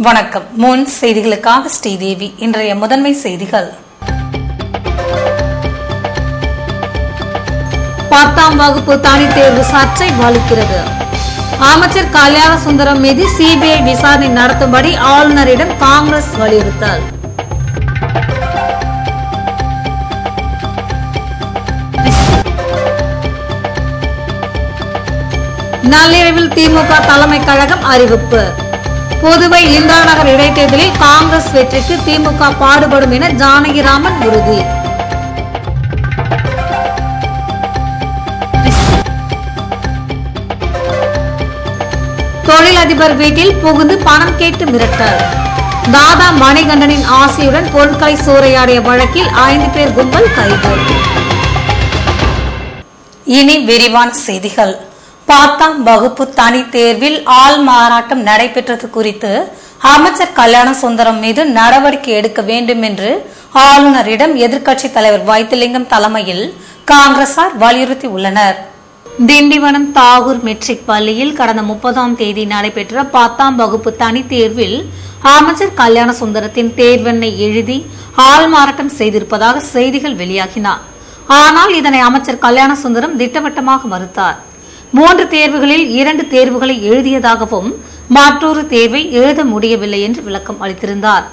வணக்கம். முன் செய்திகளுக்காக ஸ்ரீதேவி. இன்றைய முதன்மை செய்திகள். 10ஆம் வகுப்பு தனித் தேர்வு சர்ச்சை வலுக்கிறது. அமைச்சர் கல்யாண சுந்தரம் மீது சிபிஐ விசாரணை நடத்தும்படி ஆளுநரிடம் காங்கிரஸ் வலியுறுத்தல். நள்ளிரவில் திமுக தலைமை கழகம் அறிவிப்பு. புதுவை இந்திரா நகர் இடைத்தேர்தலில் காங்கிரஸ் வெற்றிக்கு திமுக பாடுபடும் என ஜானகிராமன் உறுதி. தொழிலதிபர் வீட்டில் புகுந்து பணம் கேட்டு மிரட்டல். தாதா மணிகண்டனின் ஆசையுடன் பொருட்களை சூறையாடிய வழக்கில் 5 பேர் கும்பல் கைது. இனி விரிவான செய்திகள். 10ஆம் வகுப்பு தனித் தேர்வில் ஆள் மாறாட்டம் நடைபெற்றது குறித்து அமைச்சர் கல்யாண சுந்தரம் மீது நடவடிக்கை எடுக்க வேண்டும் என்று ஆளுநரிடம் எதிர்க்கட்சித் தலைவர் வைத்திலிங்கம் தலைமையில் காங்கிரசார் வலியுறுத்தி உள்ளனர். திண்டிவனம் தாகூர் மெட்ரிக் பள்ளியில் கடந்த 30ஆம் தேதி நடைபெற்ற 10ஆம் வகுப்பு தனித் தேர்வில் அமைச்சர் கல்யாண சுந்தரத்தின் தேர்வெண்ணை எழுதி ஆள் மாறாட்டம் செய்திருப்பதாக செய்திகள் வெளியாகின. ஆனால் இதனை அமைச்சர் கல்யாண சுந்தரம் திட்டவட்டமாக மறுத்தார். 3 தேர்வுகளில் 2 தேர்வுகளை எழுதியதாகவும் மற்றொரு தேர்வை எழுத முடியவில்லை என்று விளக்கம் அளித்திருந்தார்.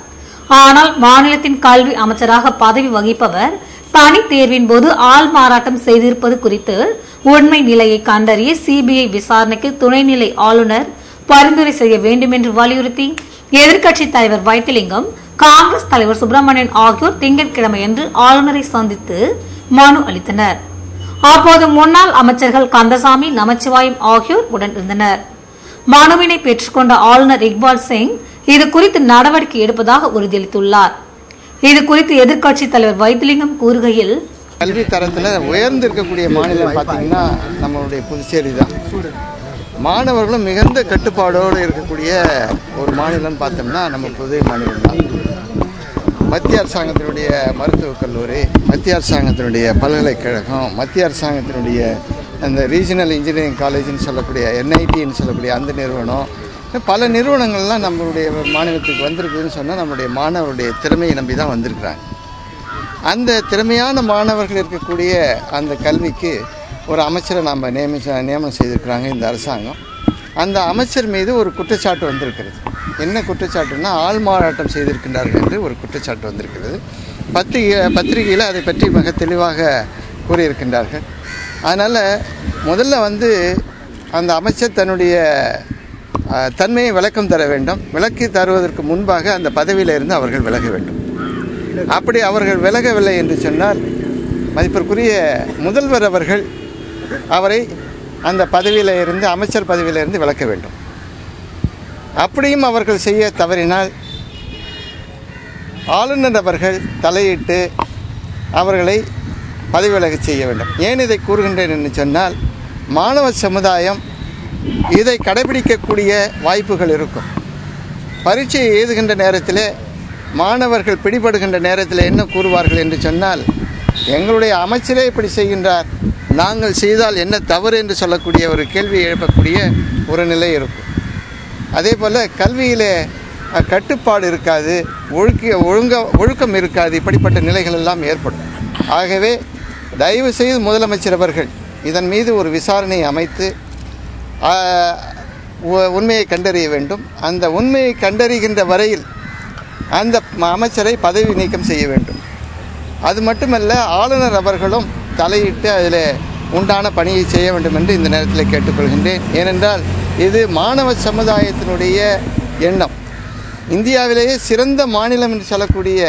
ஆனால் மாநிலத்தின் கல்வி அமைச்சராக பதவி வகிப்பவர் தனித் தேர்வின் போது ஆள் மாறாட்டம் செய்திருப்பது குறித்து உண்மை நிலையை கண்டறிய சிபிஐ விசாரணைக்கு துணைநிலை ஆளுநர் பரிந்துரை செய்ய வேண்டும் என்று வலியுறுத்தி எதிர்க்கட்சித் தலைவர் வைத்திலிங்கம், காங்கிரஸ் தலைவர் சுப்பிரமணியன் ஆகியோர் திங்கட்கிழமையன்று ஆளுநரை சந்தித்து மனு அளித்தனர். அப்போது முன்னாள் அமைச்சர்கள் கந்தசாமி, நமச்சிவாயம் ஆகியோர் உடன் இருந்தனர். மனுவினை பெற்றுக்கொண்ட ஆளுநர் இக்பால் சிங் இது குறித்து நடவடிக்கை எடுப்பதாக உறுதியளித்துள்ளார். இது குறித்து எதிர்க்கட்சித் தலைவர் வைத்திலிங்கம் கூறுகையில், கல்வி தரத்தில் உயர்ந்திருக்கக்கூடிய மாநிலம் பார்த்தீங்கன்னா நம்மளுடைய புதுச்சேரி தான். மாணவர்களும் மிகுந்த கட்டுப்பாடோடு இருக்கக்கூடிய ஒரு மாநிலம் பார்த்தோம்னா நம்ம புதுவை மாநிலம் தான். மத்திய அரசாங்கத்தினுடைய மருத்துவக் கல்லூரி, மத்திய அரசாங்கத்தினுடைய பல்கலைக்கழகம், மத்திய அரசாங்கத்தினுடைய அந்த ரீஜனல் இன்ஜினியரிங் காலேஜ்னு சொல்லக்கூடிய என்ஐடின்னு சொல்லக்கூடிய அந்த நிறுவனம், பல நிறுவனங்கள்லாம் நம்மளுடைய மாநிலத்துக்கு வந்திருக்குதுன்னு சொன்னால் நம்மளுடைய மாணவருடைய திறமையை நம்பி தான் வந்திருக்கிறாங்க. அந்த திறமையான மாணவர்கள் இருக்கக்கூடிய அந்த கல்விக்கு ஒரு அமைச்சரை நாம் நியமனம் செய்திருக்கிறாங்க இந்த அரசாங்கம். அந்த அமைச்சர் மீது ஒரு குற்றச்சாட்டு வந்திருக்கிறது. என்ன குற்றச்சாட்டுன்னா, ஆள் மாறாட்டம் செய்திருக்கின்றார்கள் என்று ஒரு குற்றச்சாட்டு வந்திருக்கிறது. பத்திரிகையில் அதை பற்றி மிக தெளிவாக கூறியிருக்கின்றார்கள். அதனால் முதல்ல அந்த அமைச்சர் தன்னுடைய தன்மையை விளக்கம் தர வேண்டும். விளக்கி தருவதற்கு முன்பாக அந்த பதவியில் இருந்து அவர்கள் விலக வேண்டும். அப்படி அவர்கள் விலகவில்லை என்று சொன்னால் மதிப்பிற்குரிய முதல்வர் அவர்கள் அவரை அந்த பதவியில் இருந்து, அமைச்சர் பதவியில் இருந்து விலக்க வேண்டும். அப்படியும் அவர்கள் செய்ய தவறினால் ஆளுநர் அவர்கள் தலையிட்டு அவர்களை பதவி விலக செய்ய வேண்டும். ஏன் இதை கூறுகின்றேன் என்று சொன்னால், மாணவ சமுதாயம் இதை கடைபிடிக்கக்கூடிய வாய்ப்புகள் இருக்கும். பரீட்சையை எழுதுகின்ற நேரத்தில் மாணவர்கள் பிடிபடுகின்ற நேரத்தில் என்ன கூறுவார்கள் என்று சொன்னால், எங்களுடைய அமைச்சரே இப்படி செய்கின்றார், நாங்கள் செய்தால் என்ன தவறு என்று சொல்லக்கூடிய ஒரு கேள்வியை எழுப்பக்கூடிய ஒரு நிலை இருக்கும். அதே போல் கல்வியிலே கட்டுப்பாடு இருக்காது, ஒழுக்கம் இருக்காது. இப்படிப்பட்ட நிலைகள் எல்லாம் ஏற்படும். ஆகவே தயவு செய்து முதலமைச்சர் அவர்கள் இதன் மீது ஒரு விசாரணை அமைத்து உண்மையை கண்டறிய வேண்டும். அந்த உண்மையை கண்டறிகின்ற வரையில் அந்த அமைச்சரை பதவி நீக்கம் செய்ய வேண்டும். அது மட்டுமல்ல, ஆளுநர் அவர்களும் தலையிட்டு அதில் உண்டான பணியை செய்ய வேண்டும் என்று இந்த நேரத்தில் கேட்டுக்கொள்கின்றேன். ஏனென்றால் இது மாணவ சமுதாயத்தினுடைய எண்ணம். இந்தியாவிலேயே சிறந்த மாநிலம் என்று சொல்லக்கூடிய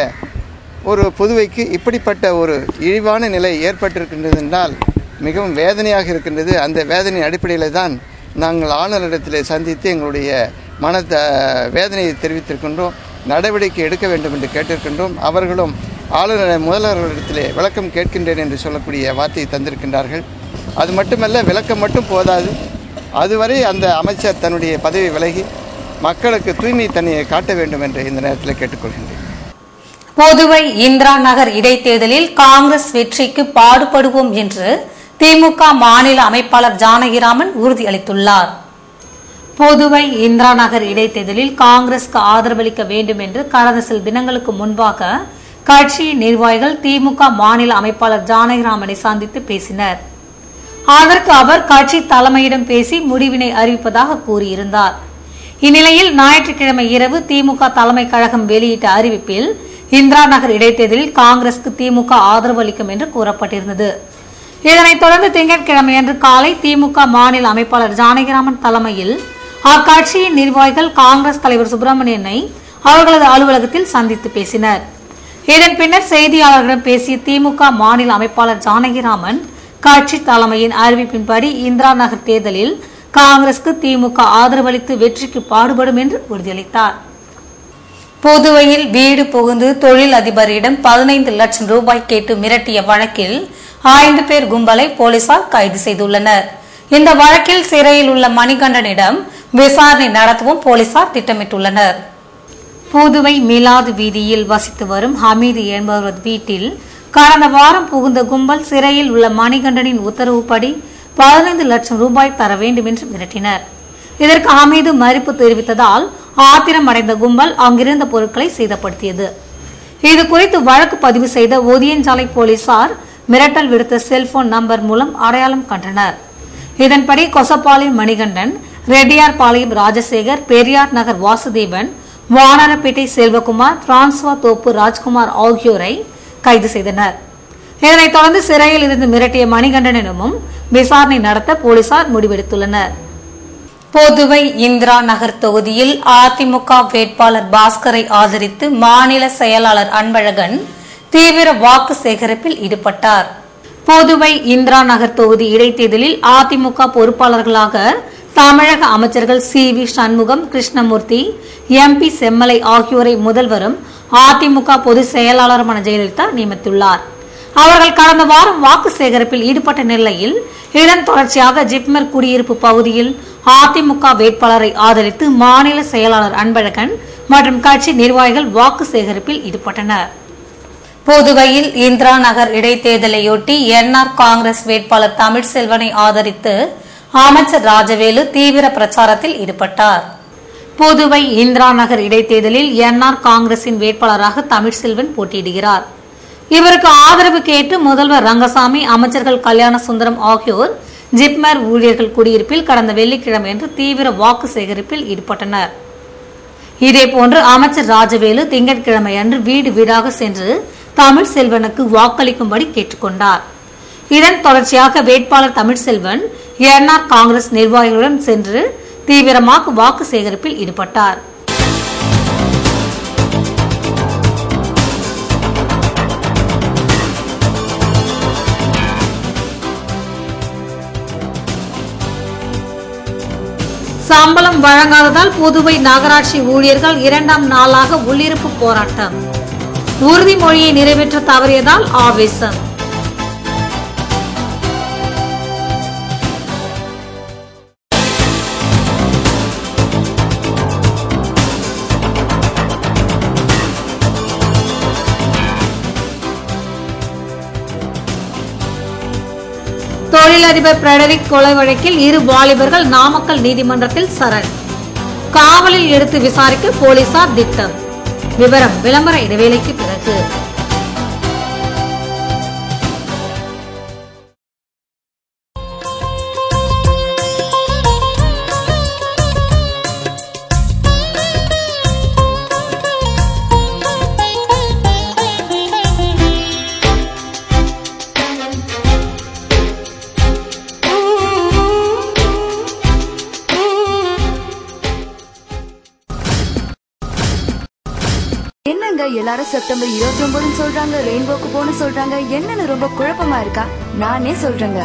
ஒரு புதுவைக்கு இப்படிப்பட்ட ஒரு இழிவான நிலை ஏற்பட்டிருக்கின்றது என்றால் மிகவும் வேதனையாக இருக்கின்றது. அந்த வேதனை அடிப்படையில் தான் நாங்கள் ஆளுநரிடத்தில் சந்தித்து எங்களுடைய வேதனையை தெரிவித்திருக்கின்றோம். நடவடிக்கை எடுக்க வேண்டும் என்று கேட்டிருக்கின்றோம். அவர்களும் ஆளுநர் முதல்வர்களிடத்திலே விளக்கம் கேட்கின்றேன் என்று சொல்லக்கூடிய வார்த்தையை தந்திருக்கின்றார்கள். அது மட்டுமல்ல, விளக்கம் மட்டும் போதாது, அதுவரை அந்த அமைச்சர் தன்னுடைய பதவி விலகி மக்களுக்கு தூய்மை தன்மையை காட்ட வேண்டும் என்று இந்த நேரத்தில் கேட்டுக்கொள்கின்றேன். புதுவை இந்திரா நகர் இடைத்தேர்தலில் காங்கிரஸ் வெற்றிக்கு பாடுபடுவோம் என்று திமுக மாநில அமைப்பாளர் ஜானகிராமன் உறுதியளித்துள்ளார். புதுவை இந்திரா நகர் இடைத்தேர்தலில் காங்கிரசுக்கு ஆதரவளிக்க வேண்டும் என்று கடந்த சில தினங்களுக்கு முன்பாக கட்சியின் நிர்வாகிகள் திமுக மாநில அமைப்பாளர் ஜானகிராமனை சந்தித்து பேசினர். அதற்கு அவர் கட்சி தலைமையிடம் பேசி முடிவினை அறிவிப்பதாக கூறியிருந்தார். இந்நிலையில் ஞாயிற்றுக்கிழமை இரவு திமுக தலைமை கழகம் வெளியிட்ட அறிவிப்பில் இந்திரா நகர் இடைத்தேர்தலில் காங்கிரசுக்கு திமுக ஆதரவு அளிக்கும் என்று கூறப்பட்டிருந்தது. இதனைத் தொடர்ந்து திங்கட்கிழமையன்று காலை திமுக மாநில அமைப்பாளர் ஜானகிராமன் தலைமையில் அக்கட்சியின் நிர்வாகிகள் காங்கிரஸ் தலைவர் சுப்பிரமணியனை அவர்களது அலுவலகத்தில் சந்தித்து பேசினர். இதன் பின்னர் செய்தியாளர்களிடம் பேசிய திமுக மாநில அமைப்பாளர் ஜானகிராமன் கட்சி தலைமையின் அறிவிப்பின்படி இந்திரா நகர் தேர்தலில் காங்கிரசுக்கு திமுக ஆதரவளித்து வெற்றிக்கு பாடுபடும் என்று உறுதியளித்தார். புதுவையில் வீடு புகுந்து தொழில் அதிபரிடம் 15 லட்சம் ரூபாய் கேட்டு மிரட்டிய வழக்கில் 5 பேர் கும்பலை போலீசார் கைது செய்துள்ளனர். இந்த வழக்கில் சிறையில் உள்ள மணிகண்டனிடம் விசாரணை நடத்தவும் போலீசார் திட்டமிட்டுள்ளனர். புதுவை மிலாது வீதியில் வசித்து வரும் ஹமீது என்பவரது வீட்டில் கடந்த வாரம் புகுந்த கும்பல் சிறையில் உள்ள மணிகண்டனின் உத்தரவுப்படி 15 லட்சம் ரூபாய் தர வேண்டும் என்று மிரட்டினர். இதற்கு ஹமீது மறுப்பு தெரிவித்ததால் ஆத்திரம் அடைந்த கும்பல் அங்கிருந்த பொருட்களை சேதப்படுத்தியது. இதுகுறித்து வழக்கு பதிவு செய்த ஒதியஞ்சாலை போலீசார் மிரட்டல் விடுத்த செல்போன் நம்பர் மூலம் அடையாளம் கண்டனர். இதன்படி கொசப்பாளையம் மணிகண்டன், ரெட்டியார்பாளையம் ராஜசேகர், பெரியார் நகர் வாசுதேவன், வானரப்பேட்டை செல்வகுமார், பிரான்சுவா தோப்பு ராஜ்குமார் ஆகியோரை கைது செய்தனர். இதனைத் தொடர்ந்து சிறையில் இருந்து மிரட்டிய மணிகண்டனிடமும் விசாரணை நடத்த போலீசார் முடிவெடுத்துள்ளனர். புதுவை இந்திரா நகர் தொகுதியில் அதிமுக வேட்பாளர் பாஸ்கரை ஆதரித்து மாநில செயலாளர் அன்பழகன் தீவிர வாக்கு சேகரிப்பில் ஈடுபட்டார். புதுவை இந்திரா நகர் தொகுதி இடைத்தேர்தலில் அதிமுக பொறுப்பாளர்களாக தமிழக அமைச்சர்கள் CV சண்முகம், கிருஷ்ணமூர்த்தி, MP செம்மலை ஆகியோரை முதல்வரும் அதிமுக பொதுச் செயலாளருமான ஜெயலலிதா நியமித்துள்ளார். அவர்கள் கடந்த வாரம் வாக்கு சேகரிப்பில் ஈடுபட்ட நிலையில் இதன் தொடர்ச்சியாக ஜிப்மர் குடியிருப்பு பகுதியில் அதிமுக வேட்பாளரை ஆதரித்து மாநில செயலாளர் அன்பழகன் மற்றும் கட்சி நிர்வாகிகள் வாக்கு சேகரிப்பில் ஈடுபட்டனர். புதுவையில் இந்திரா நகர் இடைத்தேர்தலையொட்டி என்ஆர் காங்கிரஸ் வேட்பாளர் தமிழ்செல்வனை ஆதரித்து அமைச்சர் ராஜவேலு தீவிர பிரச்சாரத்தில் ஈடுபட்டார். புதுவை இந்திரா நகர் இடைத்தேர்தலில் என்ஆர் காங்கிரசின் வேட்பாளராக தமிழ்செல்வன் போட்டியிடுகிறார். இவருக்கு ஆதரவு கேட்டு முதல்வர் ரங்கசாமி, அமைச்சர்கள் கல்யாண சுந்தரம் ஆகியோர் ஜிப்மர் ஊழியர்கள் குடியிருப்பில் கடந்த வெள்ளிக்கிழமையன்று தீவிர வாக்கு சேகரிப்பில் ஈடுபட்டனர். இதேபோன்று அமைச்சர் ராஜவேலு திங்கட்கிழமையன்று வீடு வீடாக சென்று தமிழ்செல்வனுக்கு வாக்களிக்கும்படி கேட்டுக்கொண்டார். இதன் தொடர்ச்சியாக வேட்பாளர் தமிழ்செல்வன் என்ஆர் காங்கிரஸ் நிர்வாகிகளுடன் சென்று தீவிரமாக வாக்கு சேகரிப்பில் ஈடுபட்டார். சம்பளம் வழங்காததால் புதுவை நகராட்சி ஊழியர்கள் 2ஆம் நாளாக உள்ளிருப்பு போராட்டம். உறுதிமொழியை நிறைவேற்ற தவறியதால் ஆவேசம். தொழிலதிபர் பிரெடரிக் கொலை வழக்கில் 2 வாலிபர்கள் நாமக்கல் நீதிமன்றத்தில் சரண். காவலில் எடுத்து விசாரிக்க போலீசார் திட்டம். விவரம் விளம்பர இடைவேளைக்கு பிறகு. என்னங்க எல்லாரும் செப்டம்பர் 29 சொல்றாங்க, ரெயின்போக்கு போன சொல்றாங்க. என்னன்னு ரொம்ப குழப்பமா இருக்கா? நானே சொல்றேங்க.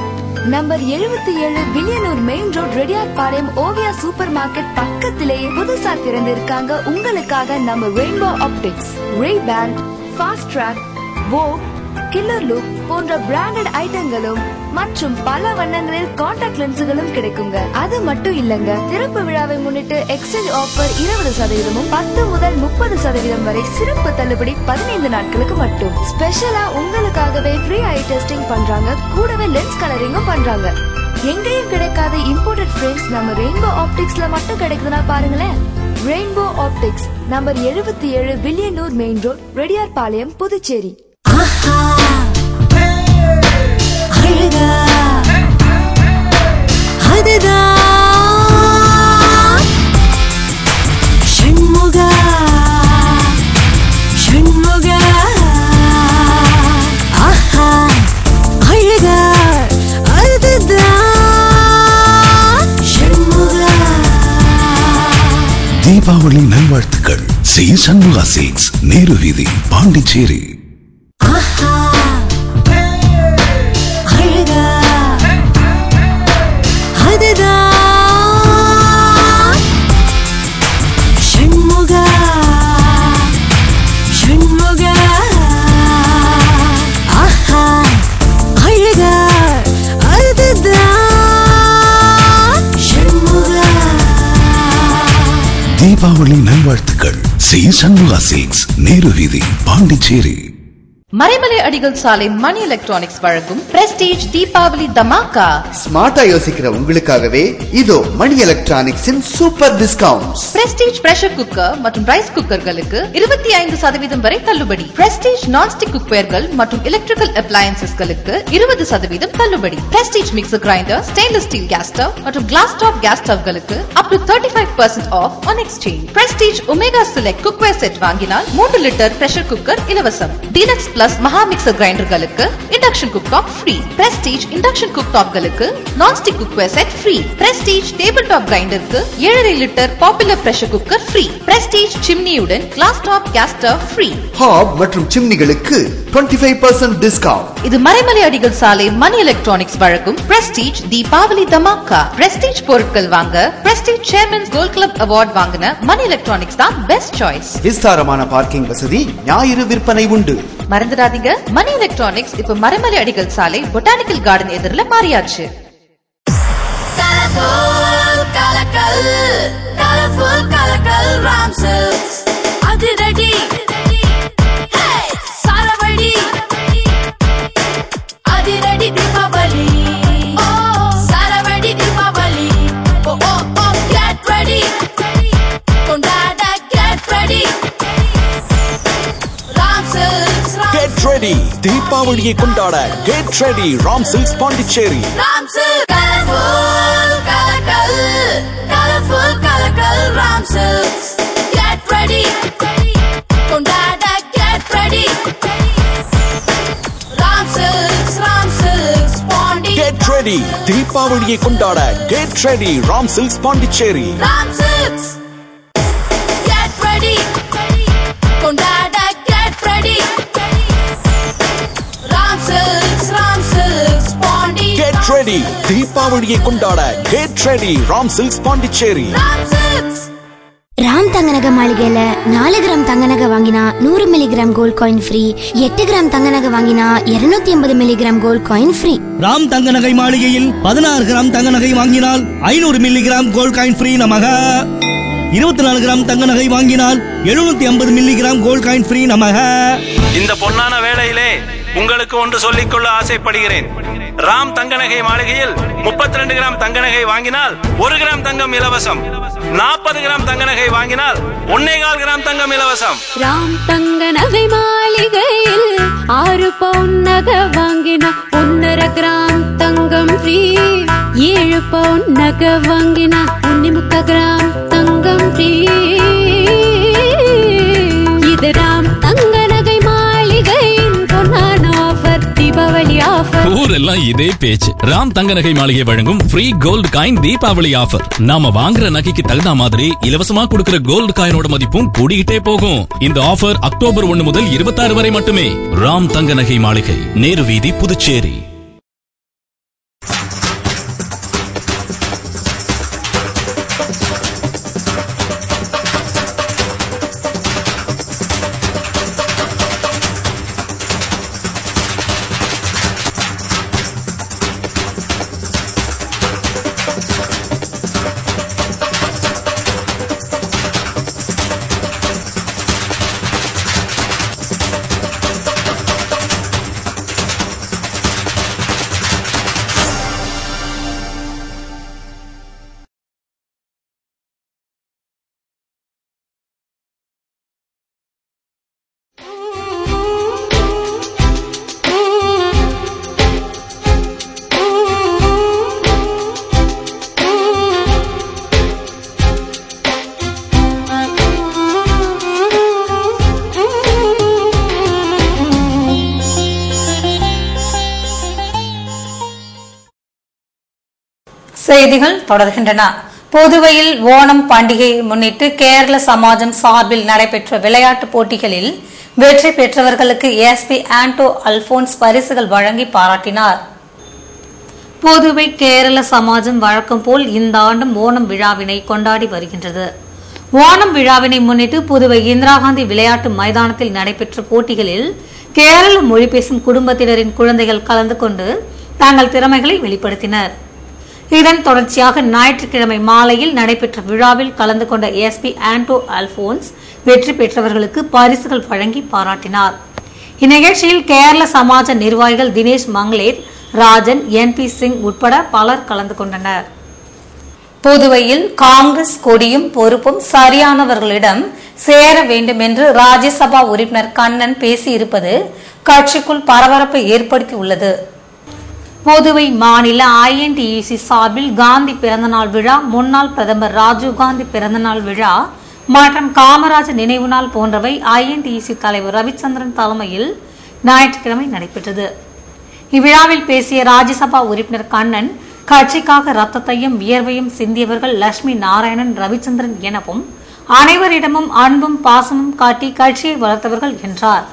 Number 77 Villianur main road, Reddiarpalayam Oviya super market பக்கத்திலேயே புதுசா திறந்து இருக்காங்க உங்களுக்காக நம்ம Rainbow Optics. Ray-Ban, Fastrack, Vogue, Killer look போன்ற பிராண்டட் ஐட்டங்களும் மற்றும் பல வண்ணங்களில் கான்டாக்ட் லென்ஸுகளும் கிடைக்குங்க. அது மட்டும் இல்லங்க, திறப்பு விழாவை முன்னிட்டு எக்ஸ்சேஞ்ச் ஆஃபர் 20% 10 முதல் 30% வரை சிறப்பு தள்ளுபடி 15 நாட்களுக்கு மட்டும். ஸ்பெஷலா உங்களுக்காகவே ஃப்ரீ ஐ டெஸ்டிங் பண்றாங்க, கூடவே லென்ஸ் கலரிங்கும் பண்றாங்க. எங்கேயும் கிடைக்காத இம்போர்ட்டட் ஃப்ரேம்ஸ் நம்ம ரெயின்போ ஆப்டிக்ஸ்ல மட்டும் கிடைக்குதுன்னா பாருங்களேன். Rainbow optics number 77 Villianur main road, Reddiar பாளையம், புதுச்சேரி. தீபாவளி நல்வாழ்த்துக்கள். சி சண்முகா சில்க்ஸ், நேரு வீதி, பாண்டிச்சேரி. தீபாவளி நல்வாழ்த்துக்கள். சி சண்முகா சில்க்ஸ், நேரு வீதி, பாண்டிச்சேரி. மறைமலை அடிகள் சாலை மணி எலக்ட்ரானிக்ஸ் வழங்கும் பிரஸ்டீஜ் தீபாவளி தமாக்கா. ஸ்மார்ட்டா யோசிக்கிற உங்களுக்காகவே இதோ மணி எலக்ட்ரானிக்ஸின் super discount. Prestige pressure cooker மற்றும் ரைஸ் குக்கர்களுக்கு 25% வரை தள்ளுபடி. பிரஸ்டீஜ் நான்ஸ்டிக் குக்வேர்கள் மற்றும் எலக்ட்ரிக்கல் அப்ளையன்சஸ்களுக்கு 20% தள்ளுபடி. Prestige mixer grinder, stainless steel gas stove மற்றும் கிளாஸ் டாப் கேஸ் ஸ்டவ்களுக்கு up to 35% off on exchange. Prestige Omega select cookware set வாங்கினால் 3 லிட்டர் பிரஷர் குக்கர் இலவசம். டீலக்ஸ் பிளஸ் மகா மிக்சர் கிரைண்டர்களுக்கு induction cook top free. Prestige induction cook டாப்களுக்கு nonstick cookware set free. Prestige table top கிரைண்டருக்கு 7.5 litre popular pressure cooker free. Prestige சிம்னியுடன் glass top gas stove free. Hob மற்றும் சிம்னிகளுக்கு 25% discount. இது மறைமலை அடிகள் சாலை Mani electronics வழங்கும் prestige Deepavali தமாக்கா. Prestige பொருட்கள் வாங்க prestige chairman's gold club award வாங்கின மணி எலக்ட்ரானிக்ஸ் தான் பெஸ்ட் சாய்ஸ். விஸ்தாரமான பார்க்கிங் வசதி, ஞாயிறு விற்பனை உண்டு. மறந்துடாதீங்க, மணி எலக்ட்ரானிக்ஸ் இப்ப மறைமலை அடிகள் சாலை பொட்டானிக்கல் கார்டன் எதிரில் மாறியாச்சு. அதிரடி சாரவடி அதிரடி தீபாவளி, சாரவடி Deepavali. Oh oh oh get ready, கொண்டாட கெட் ரெடி. கெட் ரெடி, தீபாவளியை கொண்டாட get ready. Ram Silks, Pondicherry. Ram Silks colourful கலக்கல், கலர்ஃபுல் கலக்கல். ராம் சில்க்ஸ் கெட் ரெடி, கொண்டாட get ready. Ram Silks, Ram Silks Pondy. Get ready, தீபாவளியை கொண்டாட get ready. Ram Silks, Pondicherry. Ram Silks get ready, கொண்டாட get ready. Ram Silks, Ram Silks Pondy. Get ready, தீபாவளியை கொண்டாட get ready. Ram Silks, Pondicherry. Ram Silks. Ram தங்கநகை மாளிகையில 4 கிராம் தங்கநகை வாங்கினா 100 milligram gold coin free. 8 gram தங்கநகை வாங்கினா 250 milligram gold coin free. Ram தங்கநகை மாளிகையில் 16 கிராம் தங்கநகை வாங்கினால் 500 மில்லிகிராம் கோல்ட் காயின் ஃப்ரீ நமக. 24 கிராம் தங்கநகை வாங்கினால் 750 மில்லிகிராம் கோல்ட் காயின் ஃப்ரீ நமக. இந்த பொன்னான வேளையிலே உங்களுக்கு ஒன்று சொல்லிக்கொள்ள ஆசைப்படுகிறேன். ராம் தங்கநகை மாளிகையில் 32 கிராம் தங்கநகை வாங்கினால் 1 கிராம் தங்கம் இலவசம். 40 கிராம் தங்கநகை வாங்கினால் 1.25 கிராம் தங்கம் இலவசம். ராம் தங்கநகை மாளிகையில் 6 பவுன் நகை வாங்கினா 1.5 கிராம் தங்கம் ஃப்ரீ. 7 பவுன் நகை வாங்கினா 1.25 கிராம் தங்கம் ஃப்ரீ. இது ராம் தங்கநகை மாளிகையின் பொன்னான ஆஃபர், தீபாவளி ஆஃபர். ஊரெல்லாம் இதே பேச்சு. ராம் தங்கநகை மாளிகை வழங்கும் free gold coin Deepavali offer. நாம வாங்குற நகைக்கு தகுந்த மாதிரி இலவசமா கொடுக்கிற கோல்டு காயினோட மதிப்பும் கூடிக்கிட்டே போகும். இந்த ஆஃபர் அக்டோபர் 1 முதல் 26 வரை மட்டுமே. ராம் தங்கநகை மாளிகை, நேரு வீதி, புதுச்சேரி. செய்திகள் தொடர்கின்றன. புதுவையில் ஓணம் பண்டிகையை முன்னிட்டு கேரள சமாஜம் சார்பில் நடைபெற்ற விளையாட்டுப் போட்டிகளில் வெற்றி பெற்றவர்களுக்கு எஸ்பி ஆண்டோ அல்போன்ஸ் பரிசுகள் வழங்கி பாராட்டினார். புதுவை கேரள சமாஜம் வழக்கம் போல் இந்த ஆண்டும் ஓணம் விழாவினை கொண்டாடி வருகின்றது. ஓணம் விழாவினை முன்னிட்டு புதுவை இந்திரா காந்தி விளையாட்டு மைதானத்தில் நடைபெற்ற போட்டிகளில் கேரள மொழி பேசும் குடும்பத்தினரின் குழந்தைகள் கலந்து கொண்டு தங்கள் திறமைகளை வெளிப்படுத்தினர். இதன் தொடர்ச்சியாக ஞாயிற்றுக்கிழமை மாலையில் நடைபெற்ற விழாவில் கலந்து கொண்ட எஸ்பி ஆண்டோ அல்போன்ஸ் வெற்றி பெற்றவர்களுக்கு பரிசுகள் வழங்கி பாராட்டினார். இந்நிகழ்ச்சியில் கேரள சமாஜ நிர்வாகிகள் தினேஷ் மங்களேர், ராஜன், என்பி சிங் உட்பட பலர் கலந்து கொண்டனர். புதுவையில் காங்கிரஸ் கொடியும் பொறுப்பும் சரியானவர்களிடம் சேர வேண்டும் என்று ராஜ்யசபா உறுப்பினர் கண்ணன் பேசியிருப்பது கட்சிக்குள் பரபரப்பை ஏற்படுத்தியுள்ளது. புதுவை மாநில INTUC சார்பில் காந்தி பிறந்தநாள் விழா, முன்னாள் பிரதமர் ராஜீவ்காந்தி பிறந்தநாள் விழா மற்றும் காமராஜர் நினைவு நாள் போன்றவை INTUC தலைவர் ரவிச்சந்திரன் தலைமையில் ஞாயிற்றுக்கிழமை நடைபெற்றது. இவ்விழாவில் பேசிய ராஜ்யசபா உறுப்பினர் கண்ணன், கட்சிக்காக ரத்தத்தையும் வியர்வையும் சிந்தியவர்கள் லட்சுமி நாராயணன், ரவிச்சந்திரன் எனவும் அனைவரிடமும் அன்பும் பாசமும் காட்டி கட்சியை வளர்த்தவர்கள் என்றார்.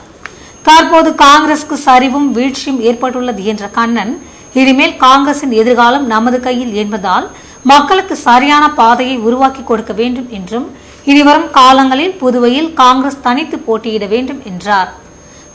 தற்போது காங்கிரசுக்கு சரிவும் வீழ்ச்சியும் ஏற்பட்டுள்ளது என்ற கண்ணன், இனிமேல் காங்கிரசின் எதிர்காலம் நமது கையில் என்பதால் மக்களுக்கு சரியான பாதையை உருவாக்கி கொடுக்க வேண்டும் என்றும் இனிவரும் காலங்களில் புதுவையில் காங்கிரஸ் தனித்து போட்டியிட வேண்டும் என்றார்.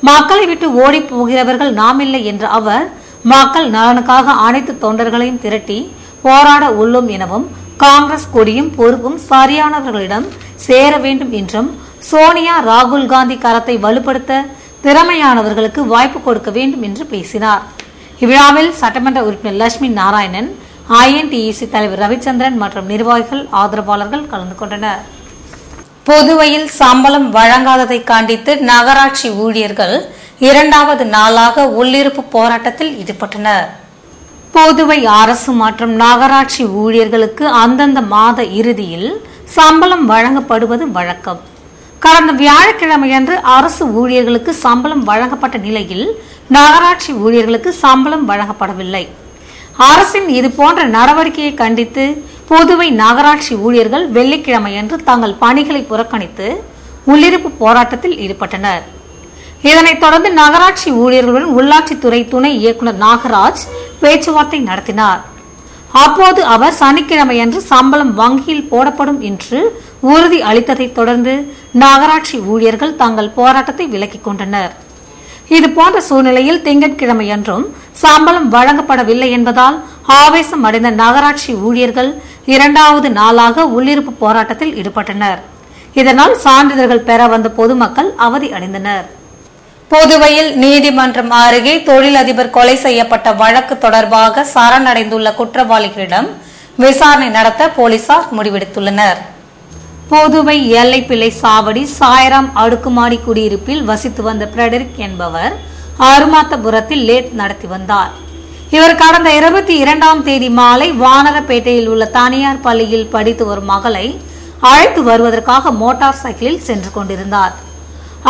மக்களை விட்டு ஓடி போகிறவர்கள் நாமில்லை என்ற அவர், மக்கள் நலனுக்காக அனைத்து தொண்டர்களையும் திரட்டி போராட உள்ளோம் எனவும் காங்கிரஸ் கொடியும் பொறுப்பும் சரியானவர்களிடம் சேர வேண்டும் என்றும் சோனியா, ராகுல் காந்தி கரத்தை வலுப்படுத்த திறமையானவர்களுக்கு வாய்ப்பு கொடுக்க வேண்டும் என்று பேசினார். இவ்விழாவில் சட்டமன்ற உறுப்பினர் லட்சுமி நாராயணன், INTUC தலைவர் ரவிச்சந்திரன் மற்றும் நிர்வாகிகள், ஆதரவாளர்கள் கலந்து கொண்டனர். புதுவையில் சம்பளம் வழங்காததை கண்டித்து நகராட்சி ஊழியர்கள் 2வது நாளாக உள்ளிருப்பு போராட்டத்தில் ஈடுபட்டனர். புதுவை அரசு மற்றும் நகராட்சி ஊழியர்களுக்கு அந்தந்த மாத இறுதியில் சம்பளம் வழங்கப்படுவது வழக்கம். கடந்த வியாழக்கிழமையன்று அரசு ஊழியர்களுக்கு சம்பளம் வழங்கப்பட்ட நிலையில் நகராட்சி ஊழியர்களுக்கு சம்பளம் வழங்கப்படவில்லை. அரசின் இதுபோன்ற நடவடிக்கையை கண்டித்து புதுவை நகராட்சி ஊழியர்கள் வெள்ளிக்கிழமையன்று தங்கள் பணிகளை புறக்கணித்து உள்ளிருப்பு போராட்டத்தில் ஈடுபட்டனர். இதனைத் தொடர்ந்து நகராட்சி ஊழியர்களுடன் உள்ளாட்சித்துறை துணை இயக்குநர் நாகராஜ் பேச்சுவார்த்தை நடத்தினார். அப்போது அவர் சனிக்கிழமையன்று சம்பளம் வங்கியில் போடப்படும் என்று உறுதி அளித்ததைத் தொடர்ந்து நகராட்சி ஊழியர்கள் தங்கள் போராட்டத்தை விலக்கிக் கொண்டனர். இதுபோன்ற சூழ்நிலையில் திங்கட்கிழமையன்றும் சம்பளம் வழங்கப்படவில்லை என்பதால் ஆவேசம் அடைந்த நகராட்சி ஊழியர்கள் 2வது நாளாக உள்ளிருப்பு போராட்டத்தில் ஈடுபட்டனர். இதனால் சான்றிதழ்கள் பெற வந்த பொதுமக்கள் அவதி அடைந்தனர். புதுவையில் நீதிமன்றம் அருகே தொழிலதிபர் கொலை செய்யப்பட்ட வழக்கு தொடர்பாக சரணடைந்துள்ள குற்றவாளிகளிடம் விசாரணை நடத்த போலீசார் முடிவெடுத்துள்ளனர். புதுவை எல்லைப்பிள்ளை சாவடி சாய்ராம் அடுக்குமாடி குடியிருப்பில் வசித்து வந்த பிரெடரிக் என்பவர் அருமாத்தபுரத்தில் லேத் நடத்தி வந்தார். இவர் கடந்த 22ஆம் தேதி மாலை வானரப்பேட்டையில் உள்ள தனியார் பள்ளியில் படித்து வரும் மகளை அழைத்து வருவதற்காக மோட்டார் சைக்கிளில் சென்று கொண்டிருந்தார்.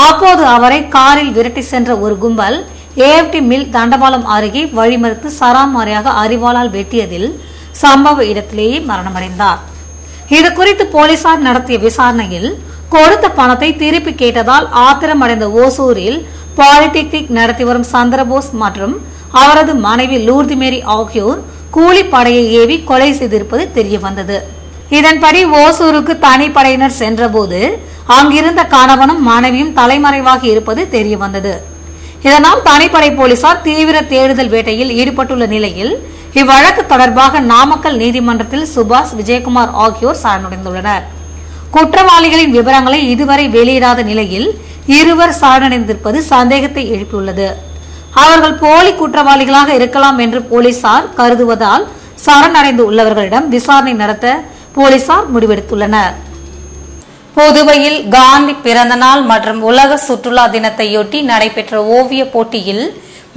அப்போது அவரை காரில் விரட்டி சென்ற ஒரு கும்பல் AFT மில் தண்டவாளம் அருகே வழிமறித்து சராமாரியாக அரிவாளால் வெட்டியதில் சம்பவ இடத்திலேயே மரணமடைந்தார். இதுகுறித்து போலீசார் நடத்திய விசாரணையில் கொடுத்த பணத்தை திருப்பி கேட்டதால் ஆத்திரமடைந்த ஓசூரில் பாலிடெக்னிக் நடத்தி வரும் சந்திரபோஸ் மற்றும் அவரது மனைவி லூர்தி மேரி ஆகியோர் கூலிப்படையை ஏவி கொலை செய்திருப்பது தெரியவந்தது. இதன்படி ஓசூருக்கு தனிப்படையினர் சென்றபோது அங்கிருந்த கணவனும் மனைவியும் தலைமறைவாகி இருப்பது தெரியவந்தது. இதனால் தனிப்படை போலீசார் தீவிர தேடுதல் வேட்டையில் ஈடுபட்டுள்ள நிலையில் இவ்வழக்கு தொடர்பாக நாமக்கல் நீதிமன்றத்தில் சுபாஷ், விஜயகுமார் ஆகியோர் சரணடைந்துள்ளனர். குற்றவாளிகளின் விவரங்களை இதுவரை வெளியிடாத நிலையில் இருவர் சரணடைந்திருப்பது சந்தேகத்தை எழுப்பியுள்ளது. அவர்கள் போலி குற்றவாளிகளாக இருக்கலாம் என்று போலீசார் கருதுவதால் சரணடைந்து உள்ளவர்களிடம் விசாரணை நடத்த போலீசார் முடிவெடுத்துள்ளனர். புதுவையில் காந்தி பிறந்தநாள் மற்றும் உலக சுற்றுலா தினத்தையொட்டி நடைபெற்ற ஓவிய போட்டியில்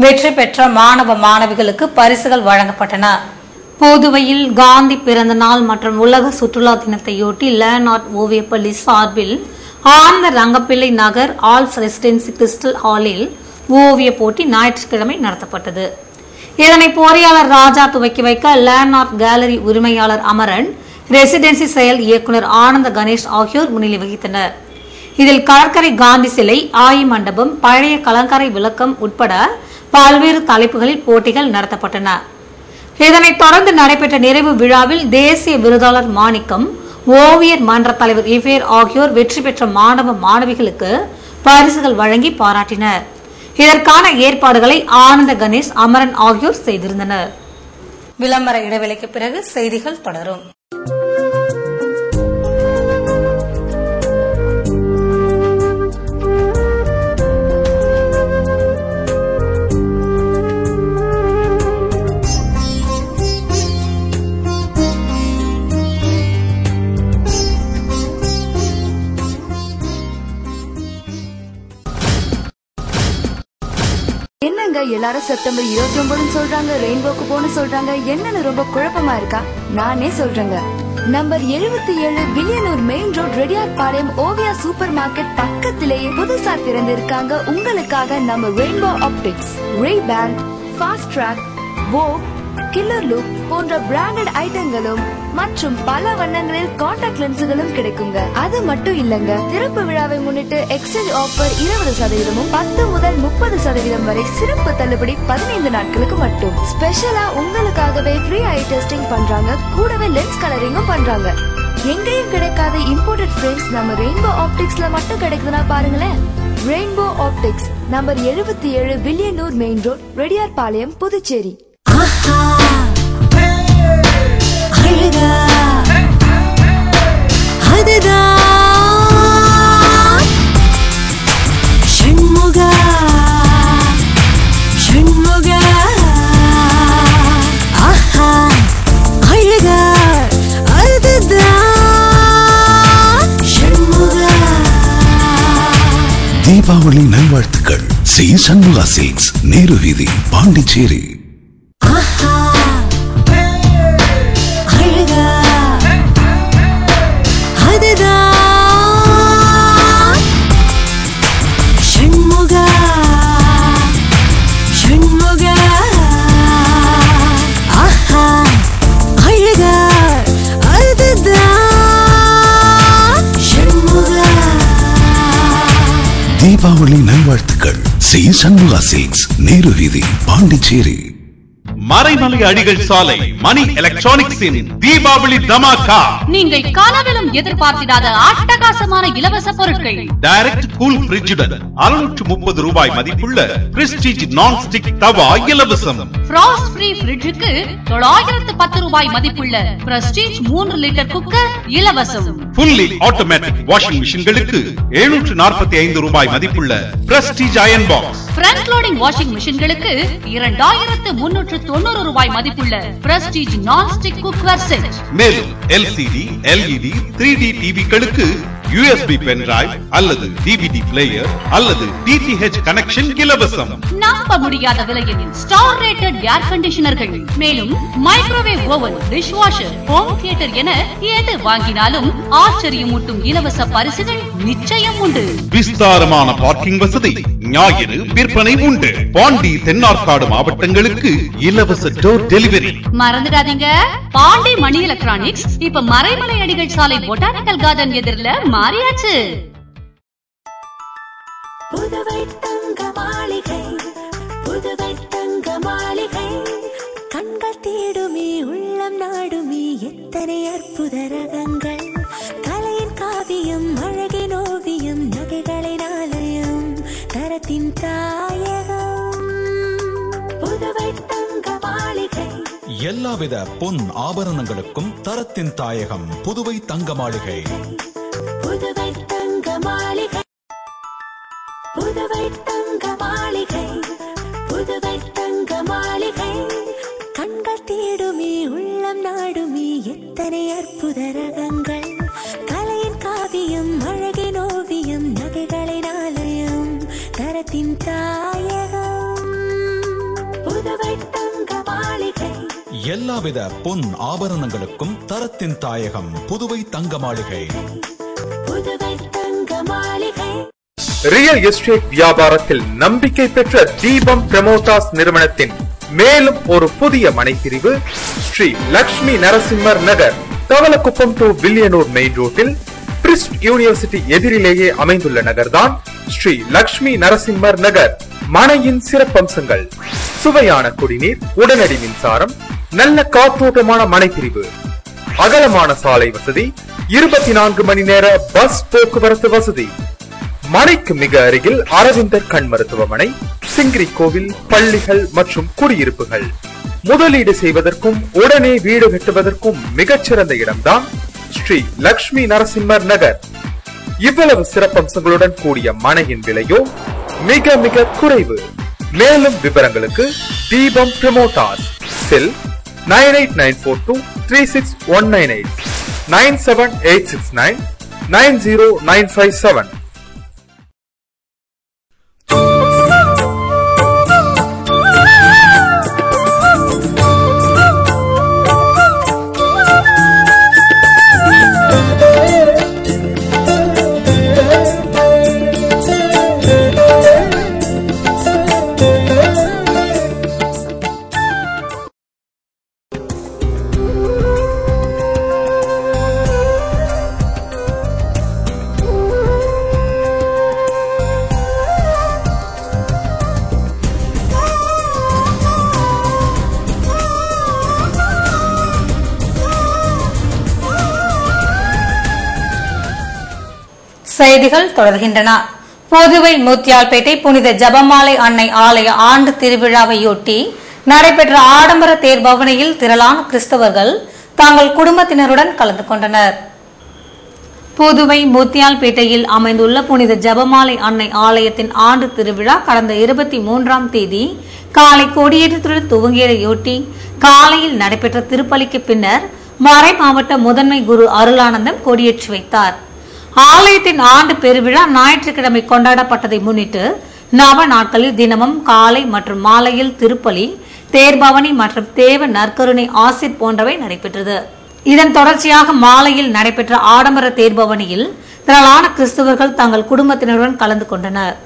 வெற்றி பெற்ற மாணவ மாணவிகளுக்கு பரிசுகள் வழங்கப்பட்டன. புதுவையில் காந்தி பிறந்த நாள் மற்றும் உலக சுற்றுலா தினத்தையொட்டி லேர்ன் ஆர்ட் ஓவியப்பள்ளி சார்பில் ஆனந்த ரங்கப்பிள்ளை நகர் ஆல்ஸ் ரெசிடென்சி கிறிஸ்டல் ஹாலில் ஓவிய போட்டி ஞாயிற்றுக்கிழமை நடத்தப்பட்டது. இதனை பொறியாளர் ராஜா துவக்கி வைக்க லேண்ட்மார்க் கேலரி உரிமையாளர் அமரன், ரெசிடென்சி செயல் இயக்குநர் ஆனந்த கணேஷ் ஆகியோர் முன்னிலை வகித்தனர். இதில் கடற்கரை காந்தி சிலை, ஆயி மண்டபம், பழைய கலங்கரை விளக்கம் உட்பட பல்வேறு தலைப்புகளில் போட்டிகள் நடத்தப்பட்டன. இதனைத் தொடர்ந்து நடைபெற்ற நிறைவு விழாவில் தேசிய விருதாளர் மாணிக்கம், ஓவியர் மன்ற தலைவர் இவேர் ஆகியோர் வெற்றி பெற்ற மாணவ மாணவிகளுக்கு பரிசுகள் வழங்கி பாராட்டினர். இதற்கான ஏற்பாடுகளை ஆனந்த கணேஷ், அமரன் ஆகியோர் செய்திருந்தனர். விளம்பர இடைவெளிக்கு பிறகு செய்திகள் தொடரும். என்னங்க எல்லாரும் செப்டம்பர் 29 சொல்றாங்க, ரெயின்போக்கு போன சொல்றாங்க, என்னன்னு ரொம்ப குழப்பமா இருக்கா? நானே சொல்றேங்க. Number 77 Villianur main road Reddiar பாளையம் ஓவியா சூப்பர் மார்க்கெட் பக்கத்திலேயே புதுசா திறந்திருக்காங்க உங்களுக்காக நம்ம Rainbow Optics. Ray-Ban, Fastrack, Vogue, Killer look போன்ற பிராண்டட் ஐட்டங்களும் மற்றும் பல வண்ணங்களில் கான்டாக்ட் லென்ஸுகளும் கிடைக்குங்க. அது மட்டும் இல்லங்க, திறப்பு விழாவை முன்னிட்டு எக்ஸ்சேஞ்ச் ஆஃபர் 20% 10 முதல் 30% வரை சிறப்பு தள்ளுபடி 15 நாட்களுக்கு மட்டும். ஸ்பெஷலா உங்களுக்காகவே ஃப்ரீ ஐ டெஸ்டிங் பண்றாங்க, கூடவே லென்ஸ் கலரிங்கும் பண்றாங்க. எங்கேயும் கிடைக்காத இம்போர்ட்டட் ஃப்ரேம்ஸ் நம்ம ரெயின்போ ஆப்டிக்ஸ்ல மட்டும் கிடைக்குதுன்னா பாருங்களேன். Rainbow optics number 77 Villianur main road Reddiar பாளையம் புதுச்சேரி. தீபாவளி நல்வாழ்த்துக்கள். சி சண்முகா சில்க்ஸ், நேரு வீதி, பாண்டிச்சேரி. தீபாவளி நல்வாழ்த்துக்கள். சி சண்முகா சில்க்ஸ், நேரு வீதி, பாண்டிச்சேரி. மறைமலை அடிகள் சாலை மணி எலக்ட்ரானிக்ஸின் தீபாவளி தமாக்கா. நீங்கள் கனவிலும் எதிர்பார்த்திடாத அட்டகாசமான இலவச பொருட்கள். டைரக்ட் கூல் ஃப்ரிட்ஜுடன் 630 ரூபாய் மதிப்புள்ள பிரஸ்டீஜ் நான்ஸ்டிக் தவா இலவசம். ஃப்ராஸ்ட் ஃப்ரீ ஃப்ரிட்ஜுக்கு 910 ரூபாய் மதிப்புள்ள பிரஸ்டீஜ் 3 லிட்டர் குக்கர் இலவசம். ஃபுல்லி ஆட்டோமேட்டிக் வாஷிங் மிஷின்களுக்கு 745 ரூபாய் மதிப்புள்ள Prestige iron box. Front loading washing மிஷின்களுக்கு 2390 ரூபாய் மதிப்புள்ள பிரஸ்டீஜ் நான்ஸ்டிக் குக்கர் செட். மேலும் எல்சிடி, எல்இடி, 3D டிவிகளுக்கு USB பென் டிரைவ் அல்லது DVD பிளேயர் அல்லது DTH கனெக்ஷன் இலவசம். நம்ப முடியாத விலையில் ஸ்டார் ரேட்டட் ஏர் கண்டிஷனர்கள், மேலும் microwave oven, dish washer, home theatre என எது வாங்கினாலும் ஆச்சரியமூட்டும் இலவச பரிசுகள் நிச்சயம் உண்டு. விஸ்தாரமான பார்க்கிங் வசதி, ஞாயிறு விற்பனை உண்டு. பாண்டி, தென்னார்காடு மாவட்டங்களுக்கு இலவச டோர் டெலிவரி. மறந்துடாதீங்க, பாண்டி மணி எலக்ட்ரானிக்ஸ் இப்ப மறைமலை அடிகள் சாலை பொட்டானிக்கல் கார்டன் எதிரில மாறியாச்சு. புதுவை தங்க மாளிகை, புதுவை தங்க மாளிகை. கண்கள் தேடுமே, உள்ளம் நாடுமே, எத்தனை அற்புத ரகங்கள். கலையின் காவியம், அழகின் ஓவியம், நகைகளின் ஆலயம், தரத்தின் தாயகம். புதுவை தங்க மாளிகை. எல்லாவித பொன் ஆபரணங்களுக்கும் தரத்தின் தாயகம் புதுவை தங்க மாளிகை. புதுவை தங்க மாளிகை, புதுவை தங்க மாளிகை, புதுவை தங்க மாளிகை. கண்கள் தேடுமே, உள்ளம் நாடுமே, எத்தனை அற்புத ரகங்கள். கலையின் காவியம், அழகின் ஓவியம், நகைகளின் ஆலயம், தரத்தின் தாயகம். புதுவை தங்க மாளிகை. எல்லாவித பொன் ஆபரணங்களுக்கும் தரத்தின் தாயகம் புதுவை தங்க மாளிகை. புதுவை தங்க மாளிகை. ரியல் எஸ்டேட் வியாபாரத்தில் நம்பிக்கை பெற்ற தீபம் பிரமோட்டாஸ் நிறுவனத்தின் மேலும் ஒரு புதிய மனைப்பிரிவு ஸ்ரீ லட்சுமி நரசிம்மர் நகர், தவளக்குப்பம் டு வில்லியனூர் மெயின் ரோட்டில் பிரிஸ்ட் யூனிவர்சிட்டி எதிரிலேயே அமைந்துள்ள நகர்தான் ஸ்ரீ லட்சுமி நரசிம்மர் நகர். மனையின் சிறப்பம்சங்கள்: சுவையான குடிநீர், உடனடி மின்சாரம், நல்ல காற்றோட்டமான மனைப்பிரிவு, அகலமான சாலை வசதி, 24 மணி நேர பஸ் போக்குவரத்து வசதி. மனைக்கு மிக அருகில் அரவிந்தர் கண் மருத்துவமனை, சிங்கிரி கோவில், பள்ளிகள் மற்றும் குடியிருப்புகள். முதலீடு செய்வதற்கும் உடனே வீடு கட்டுவதற்கும் மிகச்சிறந்த இடம்தான் ஸ்ரீ லட்சுமி நரசிம்மர் நகர். இவ்வளவு சிறப்பம்சங்களுடன் கூடிய மனையின் விலையோ மிக மிக குறைவு. மேலும் விவரங்களுக்கு தீபம் ப்ரமோட்டர்ஸ், செல் 9894236198, 9786990957. செய்திகள் தொடர்கின்றன. புதுவை முத்தியால்பேட்டை புனித ஜபமாலை அன்னை ஆலய ஆண்டு திருவிழாவையொட்டி நடைபெற்ற ஆடம்பர தேர் பவனியில் திரளான கிறிஸ்தவர்கள் தங்கள் குடும்பத்தினருடன் கலந்து கொண்டனர். புதுவை முத்தியால்பேட்டையில் அமைந்துள்ள புனித ஜபமாலை அன்னை ஆலயத்தின் ஆண்டு திருவிழா கடந்த 23ஆம் தேதி காலை கொடியேற்றத்துடன் துவங்கியதையொட்டி காலையில் நடைபெற்ற திருப்பலிக்கு பின்னர் மறை மாவட்ட முதன்மை குரு அருளானந்தம் கொடியேற்றி வைத்தார். ஆலயத்தின் ஆண்டு பெருவிழா ஞாயிற்றுக்கிழமை கொண்டாடப்பட்டதை முன்னிட்டு நவ நாட்களில் தினமும் காலை மற்றும் மாலையில் திருப்பலி, தேர்பவனி மற்றும் தேவ நற்கருணை ஆசிர் போன்றவை நடைபெற்றது. இதன் தொடர்ச்சியாக மாலையில் நடைபெற்ற ஆடம்பர தேர்பவனியில் திரளான கிறிஸ்தவர்கள் தங்கள் குடும்பத்தினருடன் கலந்து கொண்டனர்.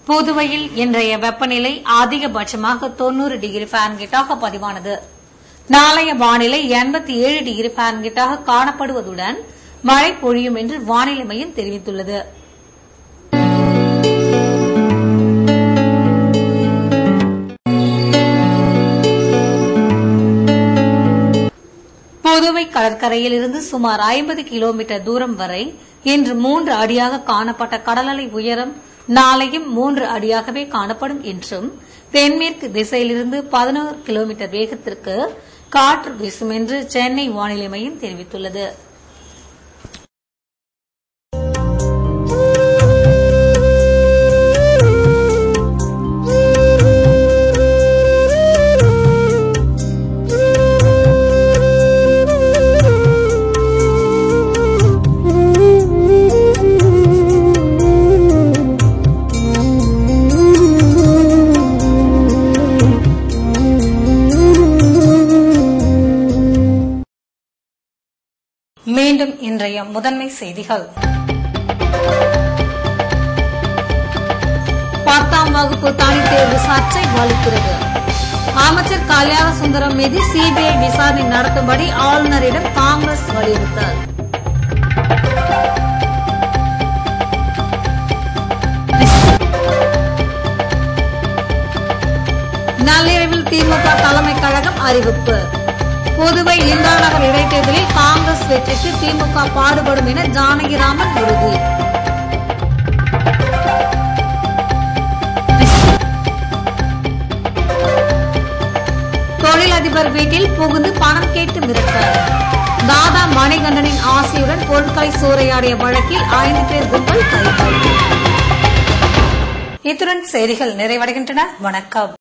புதுவையில் இன்றைய வெப்பநிலை அதிகபட்சமாக 90 டிகிரி ஃபாரன்ஹீட்டாக பதிவானது. நாளைய வானிலை 87 டிகிரி ஃபாரன்ஹீட்டாக காணப்படுவதுடன் மழை பொழியும் என்று வானிலை மையம் தெரிவித்துள்ளது. புதுவை கடற்கரையில் இருந்து சுமார் 50 கிலோமீட்டர் தூரம் வரை இன்று 3 அடியாக காணப்பட்ட கடலலை உயரம் நாளையும் 3 அடியாகவே காணப்படும் என்றும் தென்மேற்கு திசையிலிருந்து 11 கிலோமீட்டர் வேகத்திற்கு காற்று வீசும் என்று சென்னை வானிலை மையம் தெரிவித்துள்ளது. மீண்டும் இன்றைய முதன்மை செய்திகள். 10ஆம் வகுப்பு தனித் தேர்வு சர்ச்சை வலுக்கிறது. அமைச்சர் கல்யாண சுந்தரம் மீது சிபிஐ விசாரணை நடத்தும்படி ஆளுநரிடம் காங்கிரஸ் வலியுறுத்தல். நள்ளிரவில் திமுக தலைமை கழகம் அறிவிப்பு. புதுவை இந்திரா நகர் இடைத்தேர்தலில் காங்கிரஸ் வெற்றிக்கு திமுக பாடுபடும் என ஜானகிராமன் உறுதி. தொழிலதிபர் வீட்டில் புகுந்து பணம் கேட்டு மிரட்டல். தாதா மணிகண்டனின் ஆசையுடன் பொருட்களை சூறையாடிய வழக்கில் 5 பேர் கும்பல் கைது. இத்துடன் செய்திகள் நிறைவடைகின்றன. வணக்கம்.